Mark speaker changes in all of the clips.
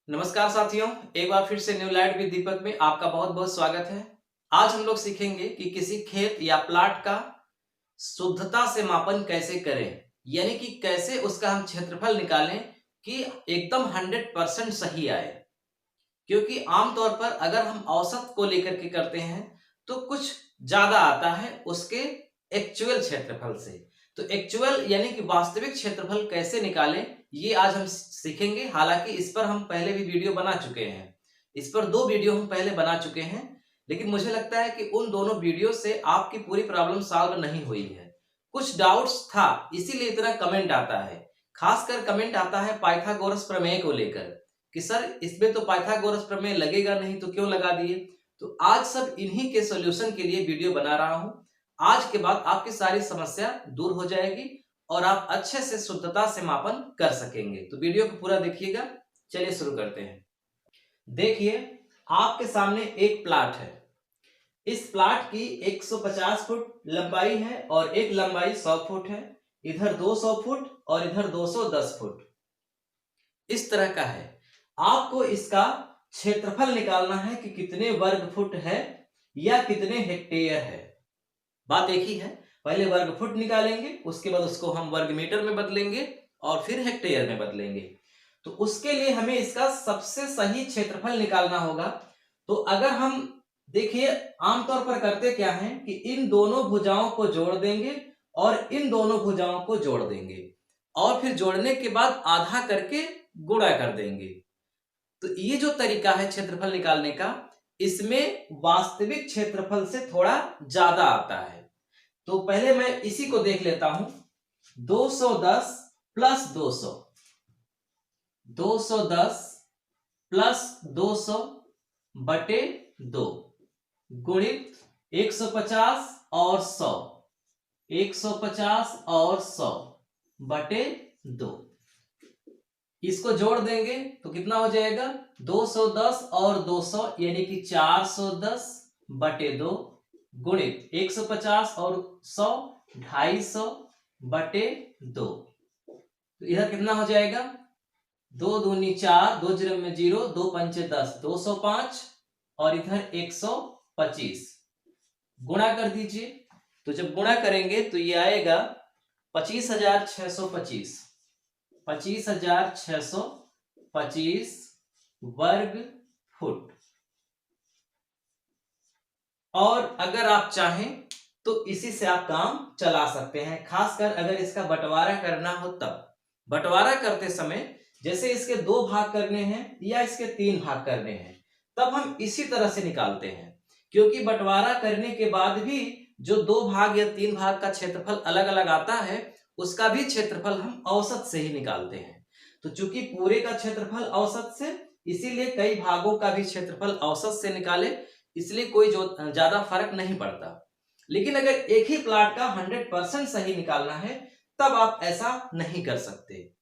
Speaker 1: नमस्कार साथियों, एक बार फिर से न्यू लाइट विद दीपक में आपका बहुत बहुत स्वागत है। आज हम लोग सीखेंगे कि किसी खेत या प्लाट का शुद्धता से मापन कैसे करें, यानी कि कैसे उसका हम क्षेत्रफल निकालें कि एकदम 100% सही आए। क्योंकि आमतौर पर अगर हम औसत को लेकर के करते हैं तो कुछ ज्यादा आता है उसके एक्चुअल क्षेत्रफल से। तो एक्चुअल यानी कि वास्तविक क्षेत्रफल कैसे निकालें ये आज हम सीखेंगे। हालांकि इस पर हम पहले भी वीडियो बना चुके हैं, इस पर 2 वीडियो हम पहले बना चुके हैं, लेकिन मुझे लगता है कि उन दोनों वीडियो से आपकी पूरी प्रॉब्लम सॉल्व नहीं हुई है। कुछ डाउट्स था, इसीलिए इतना कमेंट आता है। खासकर कमेंट आता है पाइथागोरस प्रमेय को लेकर कि सर इसमें तो पाइथागोरस प्रमेय लगेगा नहीं तो क्यों लगा दिए। तो आज सब इन्हीं के सॉल्यूशन के लिए वीडियो बना रहा हूं। आज के बाद आपकी सारी समस्या दूर हो जाएगी और आप अच्छे से शुद्धता से मापन कर सकेंगे। तो वीडियो को पूरा देखिएगा। चलिए शुरू करते हैं। देखिए, आपके सामने एक प्लाट है। इस प्लाट की 150 फुट लंबाई है और एक लंबाई 100 फुट है। इधर 200 फुट और इधर 210 फुट इस तरह का है। आपको इसका क्षेत्रफल निकालना है कि कितने वर्ग फुट है या कितने हेक्टेयर है। बात एक ही है, पहले वर्ग फुट निकालेंगे, उसके बाद उसको हम वर्ग मीटर में बदलेंगे और फिर हेक्टेयर में बदलेंगे। तो उसके लिए हमें इसका सबसे सही क्षेत्रफल निकालना होगा। तो अगर हम देखिए, आमतौर पर करते क्या है कि इन दोनों भुजाओं को जोड़ देंगे और इन दोनों भुजाओं को जोड़ देंगे और फिर जोड़ने के बाद आधा करके गुणा कर देंगे। तो ये जो तरीका है क्षेत्रफल निकालने का, इसमें वास्तविक क्षेत्रफल से थोड़ा ज्यादा आता है। तो पहले मैं इसी को देख लेता हूं। 210 प्लस 200, 210 प्लस 200 बटे 2 गुणित 150 और 100, 150 और 100 बटे 2। इसको जोड़ देंगे तो कितना हो जाएगा, 210 और 200 यानी कि 410 बटे 2 गुणित 150 और 100 250 बटे 2। तो इधर कितना हो जाएगा, 2 दूनी 4, 2 जीरो में 0, 2 पंचे 10, 205 और इधर 125। गुणा कर दीजिए। तो जब गुणा करेंगे तो ये आएगा 25,625, 25,625 वर्ग फुट। और अगर आप चाहें तो इसी से आप काम चला सकते हैं, खासकर अगर इसका बंटवारा करना हो तब। बंटवारा करते समय जैसे इसके 2 भाग करने हैं या इसके 3 भाग करने हैं, तब हम इसी तरह से निकालते हैं। क्योंकि बंटवारा करने के बाद भी जो 2 भाग या 3 भाग का क्षेत्रफल अलग अलग आता है, उसका भी क्षेत्रफल हम औसत से ही निकालते हैं। तो चूंकि पूरे का क्षेत्रफल औसत से, इसीलिए कई भागों का भी क्षेत्रफल औसत से निकाले, इसलिए कोई जो ज्यादा फर्क नहीं पड़ता। लेकिन अगर एक ही प्लाट का 100% सही निकालना है तब आप ऐसा नहीं कर सकते।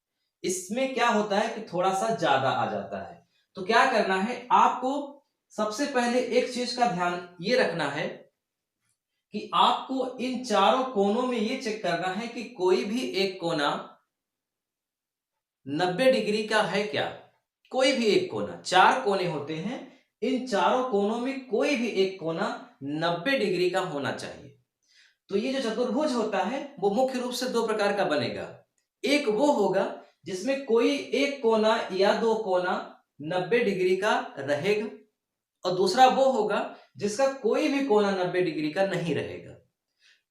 Speaker 1: इसमें क्या होता है कि थोड़ा सा ज्यादा आ जाता है। तो क्या करना है, आपको सबसे पहले एक चीज का ध्यान ये रखना है कि आपको इन चारों कोनों में ये चेक करना है कि कोई भी एक कोना 90 डिग्री का है क्या। कोई भी एक कोना, 4 कोने होते हैं, इन चारों कोनों में कोई भी एक कोना 90 डिग्री का होना चाहिए। तो ये जो चतुर्भुज होता है वो मुख्य रूप से 2 प्रकार का बनेगा। एक वो होगा जिसमें कोई एक कोना या 2 कोना 90 डिग्री का रहेगा और दूसरा वो होगा जिसका कोई भी कोना 90 डिग्री का नहीं रहेगा।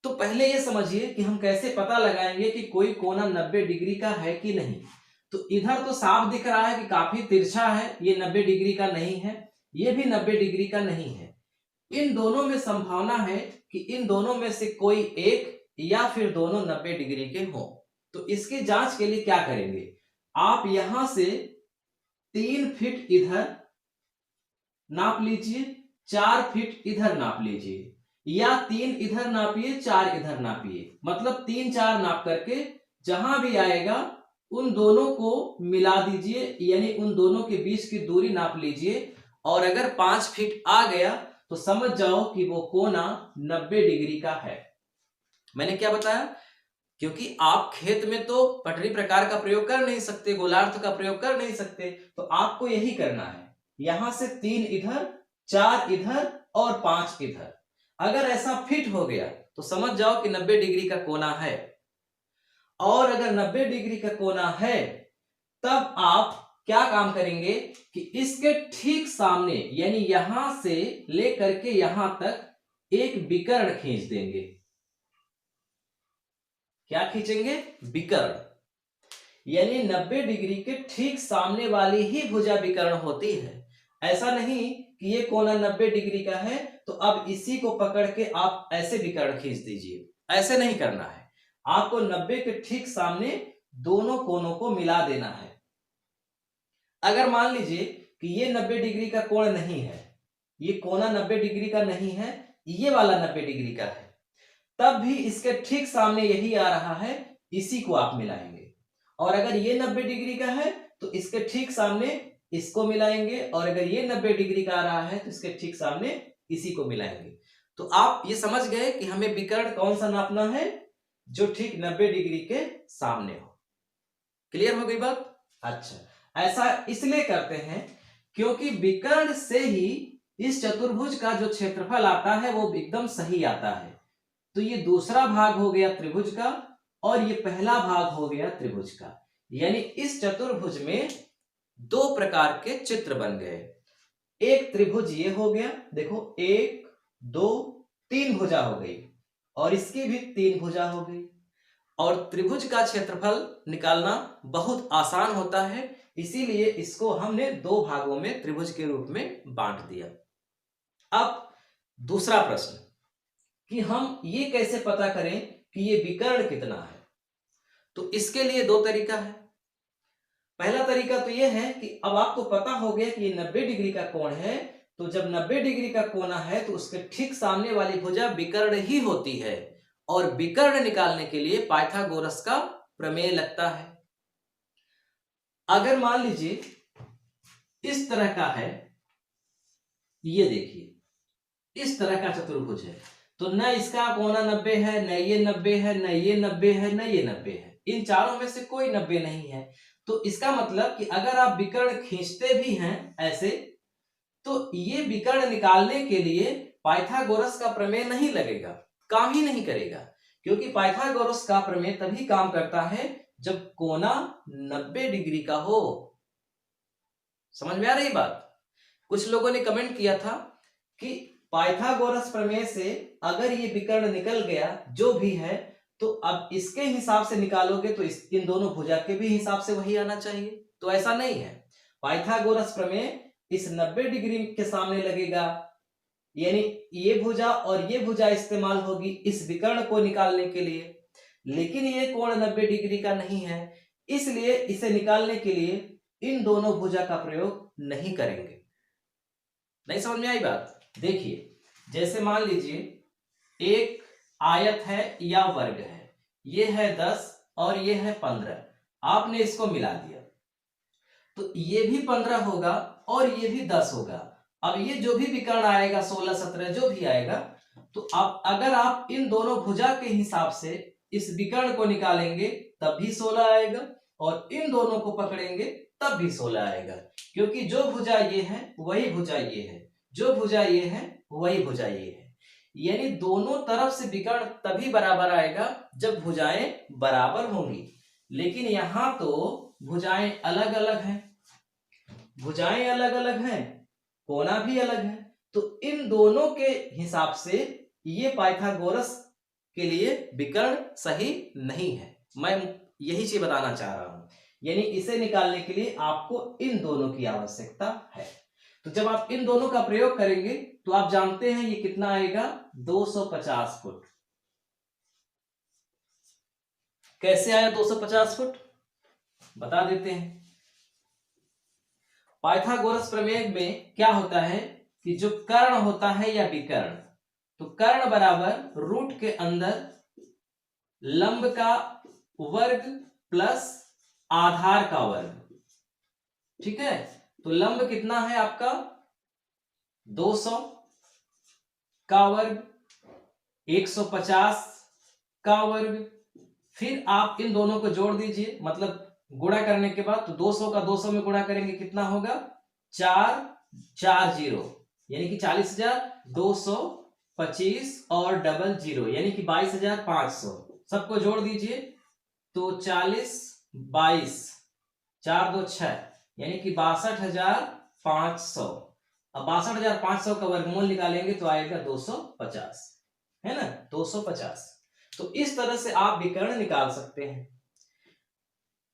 Speaker 1: तो पहले ये समझिए कि हम कैसे पता लगाएंगे कि कोई कोना 90 डिग्री का है कि नहीं। तो इधर तो साफ दिख रहा है कि काफी तिरछा है, ये 90 डिग्री का नहीं है, ये भी 90 डिग्री का नहीं है। इन दोनों में संभावना है कि इन दोनों में से कोई एक या फिर दोनों 90 डिग्री के हों। तो इसकी जांच के लिए क्या करेंगे, आप यहां से 3 फीट इधर नाप लीजिए, 4 फीट इधर नाप लीजिए, या 3 इधर नापिए 4 इधर नापिए, मतलब 3 4 नाप करके जहां भी आएगा उन दोनों को मिला दीजिए, यानी उन दोनों के बीच की दूरी नाप लीजिए। और अगर 5 फीट आ गया तो समझ जाओ कि वो कोना 90 डिग्री का है। मैंने क्या बताया, क्योंकि आप खेत में तो पटरी प्रकार का प्रयोग कर नहीं सकते, गोलार्ध का प्रयोग कर नहीं सकते, तो आपको यही करना है। यहां से 3 इधर, 4 इधर और 5 इधर। अगर ऐसा फिट हो गया तो समझ जाओ कि 90 डिग्री का कोना है। और अगर 90 डिग्री का कोना है तब आप क्या काम करेंगे कि इसके ठीक सामने यानी यहां से लेकर के यहां तक एक विकर्ण खींच देंगे। क्या खींचेंगे? विकर्ण। यानी 90 डिग्री के ठीक सामने वाली ही भुजा विकर्ण होती है। ऐसा नहीं कि ये कोना 90 डिग्री का है तो अब इसी को पकड़ के आप ऐसे विकर्ण खींच दीजिए, ऐसे नहीं करना है। आपको 90 के ठीक सामने दोनों कोनों को मिला देना है। अगर मान लीजिए कि ये 90 डिग्री का कोण नहीं है, ये कोना 90 डिग्री का नहीं है, ये वाला 90 डिग्री का है, तब भी इसके ठीक सामने यही आ रहा है, इसी को आप मिलाएंगे। और अगर ये 90 डिग्री का है तो इसके ठीक सामने इसको मिलाएंगे, और अगर ये 90 डिग्री का आ रहा है तो इसके ठीक सामने इसी को मिलाएंगे। तो आप ये समझ गए कि हमें विकर्ण कौन सा नापना है? जो ठीक 90 डिग्री के सामने हो। क्लियर हो गई बात? अच्छा, ऐसा इसलिए करते हैं क्योंकि विकर्ण से ही इस चतुर्भुज का जो क्षेत्रफल आता है वो एकदम सही आता है। तो ये दूसरा भाग हो गया त्रिभुज का और ये पहला भाग हो गया त्रिभुज का। यानी इस चतुर्भुज में दो प्रकार के चित्र बन गए। एक त्रिभुज ये हो गया, देखो 1 2 3 भुजा हो गई, और इसकी भी 3 भुजा हो गई। और त्रिभुज का क्षेत्रफल निकालना बहुत आसान होता है, इसीलिए इसको हमने दो भागों में त्रिभुज के रूप में बांट दिया। अब दूसरा प्रश्न कि हम ये कैसे पता करें कि ये विकर्ण कितना है? तो इसके लिए दो तरीका है। पहला तरीका तो ये है कि अब आपको पता हो गया कि ये 90 डिग्री का कोण है, तो जब 90 डिग्री का कोना है तो उसके ठीक सामने वाली भुजा विकर्ण ही होती है, और विकर्ण निकालने के लिए पाइथागोरस का प्रमेय लगता है। अगर मान लीजिए इस तरह का है, ये देखिए इस तरह का चतुर्भुज है, तो न इसका कोना 90 है, न ये 90 है, न ये 90 है, न ये 90 है, इन चारों में से कोई 90 नहीं है। तो इसका मतलब कि अगर आप विकर्ण खींचते भी हैं ऐसे, तो ये विकर्ण निकालने के लिए पाइथागोरस का प्रमेय नहीं लगेगा, काम ही नहीं करेगा। क्योंकि पाइथागोरस का प्रमेय तभी काम करता है जब कोना 90 डिग्री का हो। समझ में आ रही बात? कुछ लोगों ने कमेंट किया था कि पाइथागोरस प्रमेय से अगर ये विकर्ण निकल गया जो भी है, तो अब इसके हिसाब से निकालोगे तो इन दोनों भुजा के भी हिसाब से वही आना चाहिए। तो ऐसा नहीं है। पाइथागोरस प्रमेय इस 90 डिग्री के सामने लगेगा, यानी ये भुजा और ये भुजा इस्तेमाल होगी इस विकर्ण को निकालने के लिए। लेकिन ये कोण 90 डिग्री का नहीं है, इसलिए इसे निकालने के लिए इन दोनों भुजा का प्रयोग नहीं करेंगे। नहीं समझ में आई बात? देखिए, जैसे मान लीजिए एक आयत है या वर्ग है, ये है 10 और ये है 15, आपने इसको मिला दिया तो ये भी 15 होगा और ये भी 10 होगा। अब ये जो भी विकर्ण आएगा 16 17 जो भी आएगा, तो अब अगर आप इन दोनों भुजा के हिसाब से इस विकर्ण को निकालेंगे तब भी 16 आएगा, और इन दोनों को पकड़ेंगे तब भी 16 आएगा। क्योंकि जो भुजा ये है वही भुजा ये है, जो भुजा ये है वही भुजा ये है। यानी दोनों तरफ से विकर्ण तभी बराबर आएगा जब भुजाएं बराबर होंगी। लेकिन यहां तो भुजाएं अलग अलग हैं, भुजाएं अलग अलग हैं, कोना भी अलग है, तो इन दोनों के हिसाब से ये पाइथागोरस के लिए विकर्ण सही नहीं है। मैं यही चीज बताना चाह रहा हूं। यानी इसे निकालने के लिए आपको इन दोनों की आवश्यकता है। तो जब आप इन दोनों का प्रयोग करेंगे तो आप जानते हैं ये कितना आएगा, 250 फुट। कैसे आया 250 फुट? बता देते हैं। पाइथागोरस प्रमेय में क्या होता है कि जो कर्ण होता है या विकर्ण, तो कर्ण बराबर रूट के अंदर लंब का वर्ग प्लस आधार का वर्ग। ठीक है, तो लंब कितना है आपका 200 का वर्ग, 150 का वर्ग फिर आप इन दोनों को जोड़ दीजिए, मतलब गुणा करने के बाद तो 200 का 200 में गुणा करेंगे कितना होगा 440, यानी कि 40,225 और डबल जीरो यानी कि 22,500। सबको जोड़ दीजिए तो 40 22 4 2 6 यानी कि 62,500। अब 62,500 का वर्गमूल निकालेंगे तो आएगा 250, है ना 250। तो इस तरह से आप विकर्ण निकाल सकते हैं।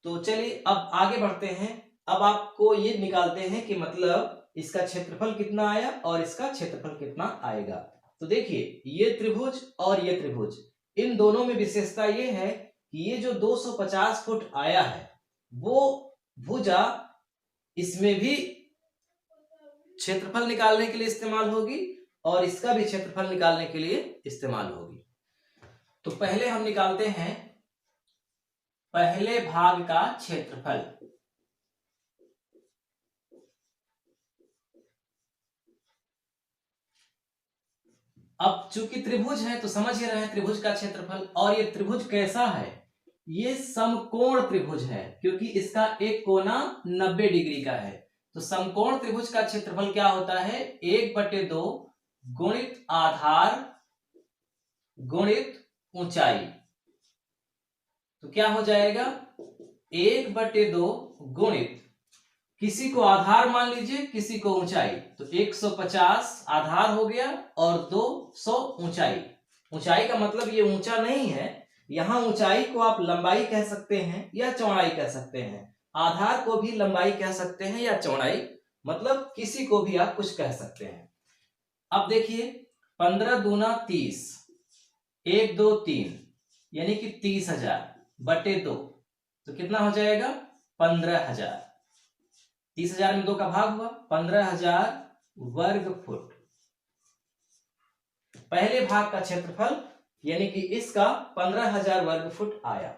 Speaker 1: तो चलिए अब आगे बढ़ते हैं। अब आपको ये निकालते हैं कि मतलब इसका क्षेत्रफल कितना आया और इसका क्षेत्रफल कितना आएगा। तो देखिए ये त्रिभुज और ये त्रिभुज, इन दोनों में विशेषता ये है कि ये जो 250 फुट आया है वो भुजा इसमें भी क्षेत्रफल निकालने के लिए इस्तेमाल होगी और इसका भी क्षेत्रफल निकालने के लिए इस्तेमाल होगी। तो पहले हम निकालते हैं पहले भाग का क्षेत्रफल। अब चूंकि त्रिभुज है तो समझ ही रहे हैं त्रिभुज का क्षेत्रफल। और ये त्रिभुज कैसा है, ये समकोण त्रिभुज है क्योंकि इसका एक कोना 90 डिग्री का है। तो समकोण त्रिभुज का क्षेत्रफल क्या होता है 1/2 गुणित आधार गुणित ऊंचाई। तो क्या हो जाएगा 1/2 गुणित, किसी को आधार मान लीजिए किसी को ऊंचाई, तो 150 आधार हो गया और 200 ऊंचाई। ऊंचाई का मतलब ये ऊंचा नहीं है, यहां ऊंचाई को आप लंबाई कह सकते हैं या चौड़ाई कह सकते हैं। आधार को भी लंबाई कह सकते हैं या चौड़ाई, मतलब किसी को भी आप कुछ कह सकते हैं। अब देखिए 15 दूना 30, 1 2 3 यानी कि 30,000 बटे 2, तो कितना हो जाएगा 15,000। 30,000 में 2 का भाग हुआ 15,000 वर्ग फुट। पहले भाग का क्षेत्रफल यानी कि इसका 15,000 वर्ग फुट आया।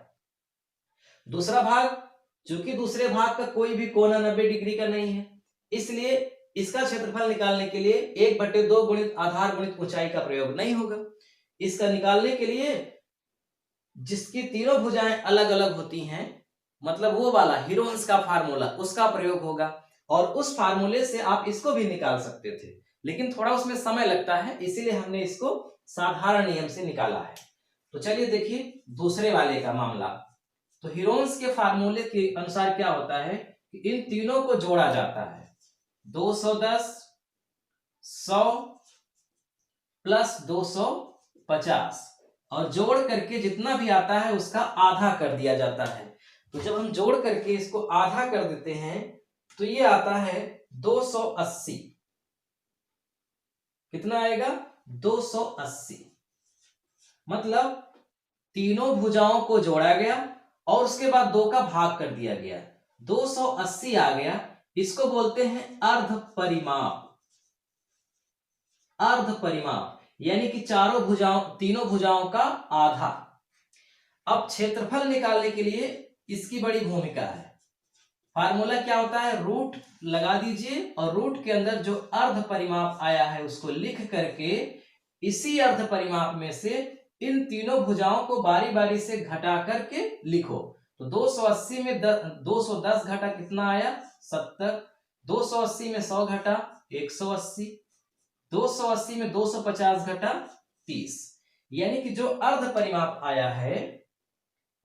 Speaker 1: दूसरा भाग, चूंकि दूसरे भाग का कोई भी कोना 90 डिग्री का नहीं है, इसलिए इसका क्षेत्रफल निकालने के लिए 1/2 गुणित आधार गुणित ऊंचाई का प्रयोग नहीं होगा। इसका निकालने के लिए जिसकी तीनों भुजाएं अलग अलग होती हैं, मतलब वो वाला हीरोन्स का फार्मूला, उसका प्रयोग होगा। और उस फार्मूले से आप इसको भी निकाल सकते थे, लेकिन थोड़ा उसमें समय लगता है, इसीलिए हमने इसको साधारण नियम से निकाला है। तो चलिए देखिए दूसरे वाले का मामला। तो हीरोन्स के फार्मूले के अनुसार क्या होता है कि इन तीनों को जोड़ा जाता है 210 100 प्लस 250 और जोड़ करके जितना भी आता है उसका आधा कर दिया जाता है। तो जब हम जोड़ करके इसको आधा कर देते हैं तो ये आता है 280। कितना आएगा 280, मतलब तीनों भुजाओं को जोड़ा गया और उसके बाद 2 का भाग कर दिया गया, 280 आ गया। इसको बोलते हैं अर्ध परिमाप। अर्ध परिमाप यानी कि तीनों भुजाओं का आधा। अब क्षेत्रफल निकालने के लिए इसकी बड़ी भूमिका है। फार्मूला क्या होता है, रूट लगा दीजिए और रूट के अंदर जो अर्ध परिमाप आया है उसको लिख करके इसी अर्ध परिमाप में से इन तीनों भुजाओं को बारी बारी से घटा करके लिखो। तो 280 में 210 घटा कितना आया 70, 280 में 100 घटा 180, 280 में 250 घटा 30, यानी कि जो अर्ध परिमाप आया है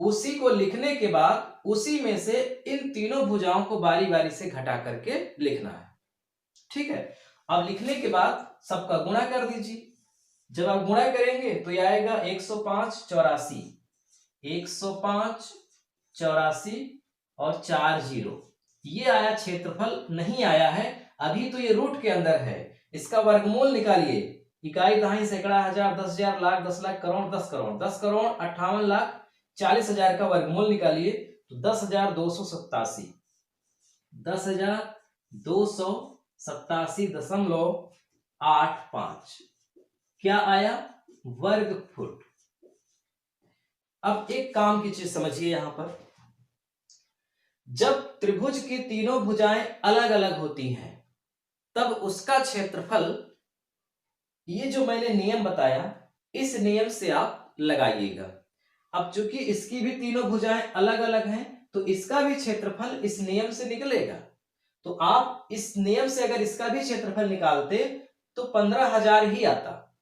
Speaker 1: उसी को लिखने के बाद उसी में से इन तीनों भुजाओं को बारी बारी से घटा करके लिखना है। ठीक है, अब लिखने के बाद सबका गुणा कर दीजिए। जब आप गुणा करेंगे तो यह आएगा 105 84, 105 84 और 4 जीरो। ये आया क्षेत्रफल, नहीं आया है अभी, तो ये रूट के अंदर है। इसका वर्गमूल निकालिए, इकाई दहाई सैकड़ा हजार 10,000 लाख 10 लाख करोड़ 10 करोड़ 10 करोड़ 58 लाख 40,000 का वर्गमूल निकालिए तो 10,287, 10,287.85 क्या आया वर्ग फुट। अब एक काम की चीज समझिए, यहां पर जब त्रिभुज की तीनों भुजाएं अलग अलग होती हैं तब उसका क्षेत्रफल, ये जो मैंने नियम बताया इस नियम से आप लगाइएगा। अब चूंकि इसकी भी तीनों भुजाएं अलग अलग हैं, तो इसका भी क्षेत्रफल इस नियम से निकलेगा। तो आप इस नियम से अगर इसका भी क्षेत्रफल निकालते तो 15,000 ही आता।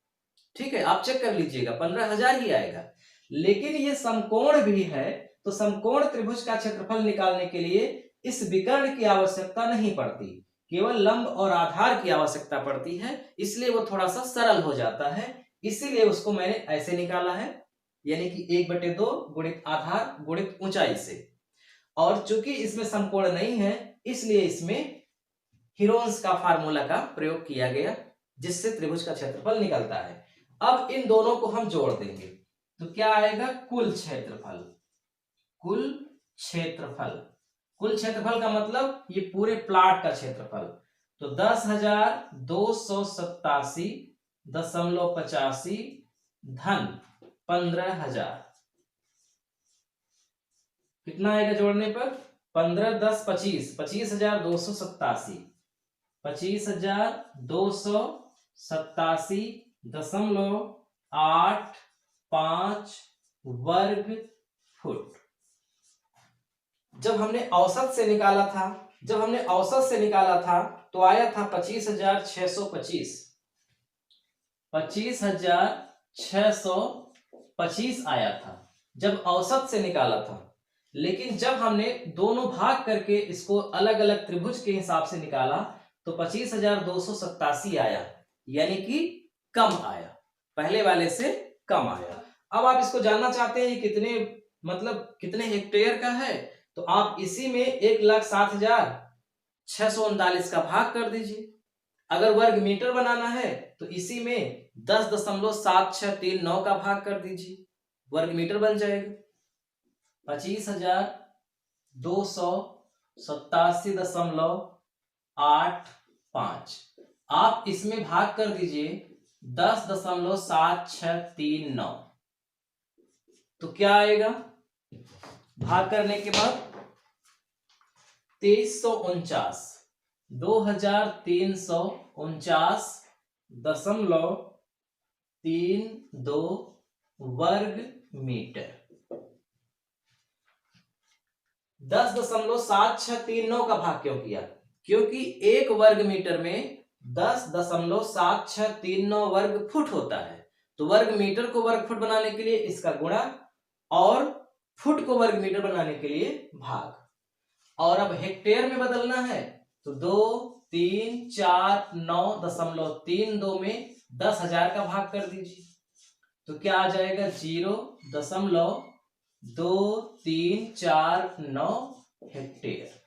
Speaker 1: ठीक है, आप चेक कर लीजिएगा, 15,000 ही आएगा। लेकिन ये समकोण भी है, तो समकोण त्रिभुज का क्षेत्रफल निकालने के लिए इस विकर्ण की आवश्यकता नहीं पड़ती, केवल लंब और आधार की आवश्यकता पड़ती है, इसलिए वो थोड़ा सा सरल हो जाता है। इसीलिए उसको मैंने ऐसे निकाला है, यानी कि 1/2 गुणित आधार गुणित ऊंचाई से। और चूंकि इसमें समकोण नहीं है, इसलिए इसमें हीरोन्स का फार्मूला का प्रयोग किया गया, जिससे त्रिभुज का क्षेत्रफल निकलता है। अब इन दोनों को हम जोड़ देंगे तो क्या आएगा, कुल क्षेत्रफल। कुल क्षेत्रफल, कुल क्षेत्रफल का मतलब ये पूरे प्लाट का क्षेत्रफल। तो 10,287.85 धन 15,000 कितना आएगा जोड़ने पर, 15 10 25, 25,287, 25,287.85 वर्ग फुट। जब हमने औसत से निकाला था, तो आया था 25,625, 25,625 आया था जब औसत से निकाला था। लेकिन जब हमने दोनों भाग करके इसको अलग अलग त्रिभुज के हिसाब से निकाला तो 25,287 आया, यानी कि कम आया, पहले वाले से कम आया। अब आप इसको जानना चाहते हैं कितने हेक्टेयर का है, तो आप इसी में 1,07,639 का भाग कर दीजिए। अगर वर्ग मीटर बनाना है तो इसी में 10.7639 का भाग कर दीजिए, वर्ग मीटर बन जाएगा। 25,287.85 आप इसमें भाग कर दीजिए 10.7639, तो क्या आएगा, भाग करने के बाद 2349, 2349.32 वर्ग मीटर। 10.7639 का भाग क्यों किया, क्योंकि एक वर्ग मीटर में 10.7639 वर्ग फुट होता है। तो वर्ग मीटर को वर्ग फुट बनाने के लिए इसका गुणा और फुट को वर्ग मीटर बनाने के लिए भाग। और अब हेक्टेयर में बदलना है तो 2349.32 में 10,000 का भाग कर दीजिए, तो क्या आ जाएगा 0.2349 हेक्टेयर।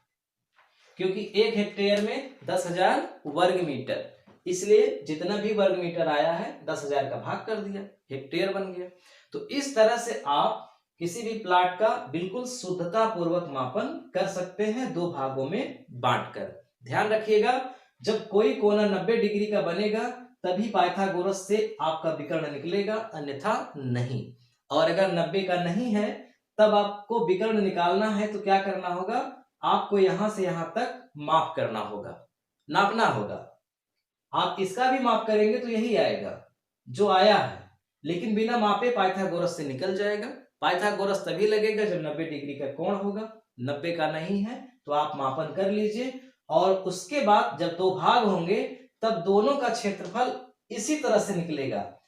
Speaker 1: क्योंकि एक हेक्टेयर में 10,000 वर्ग मीटर, इसलिए जितना भी वर्ग मीटर आया है 10,000 का भाग कर दिया, हेक्टेयर बन गया। तो इस तरह से आप किसी भी प्लाट का बिल्कुल शुद्धता पूर्वक मापन कर सकते हैं, दो भागों में बांटकर। ध्यान रखिएगा, जब कोई कोना 90 डिग्री का बनेगा तभी पाइथागोरस से आपका विकर्ण निकलेगा, अन्यथा नहीं। और अगर 90 का नहीं है तब आपको विकर्ण निकालना है तो क्या करना होगा, आपको यहां से यहां तक माप करना होगा, नापना होगा। आप इसका भी माप करेंगे तो यही आएगा जो आया है, लेकिन बिना मापे पाइथागोरस से निकल जाएगा। पाइथागोरस तभी लगेगा जब 90 डिग्री का कोण होगा, 90 का नहीं है तो आप मापन कर लीजिए। और उसके बाद जब दो भाग होंगे तब दोनों का क्षेत्रफल इसी तरह से निकलेगा,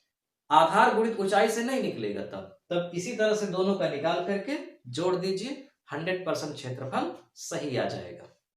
Speaker 1: आधार गुणित ऊंचाई से नहीं निकलेगा। तब इसी तरह से दोनों का निकाल करके जोड़ दीजिए, 100% क्षेत्रफल सही आ जाएगा।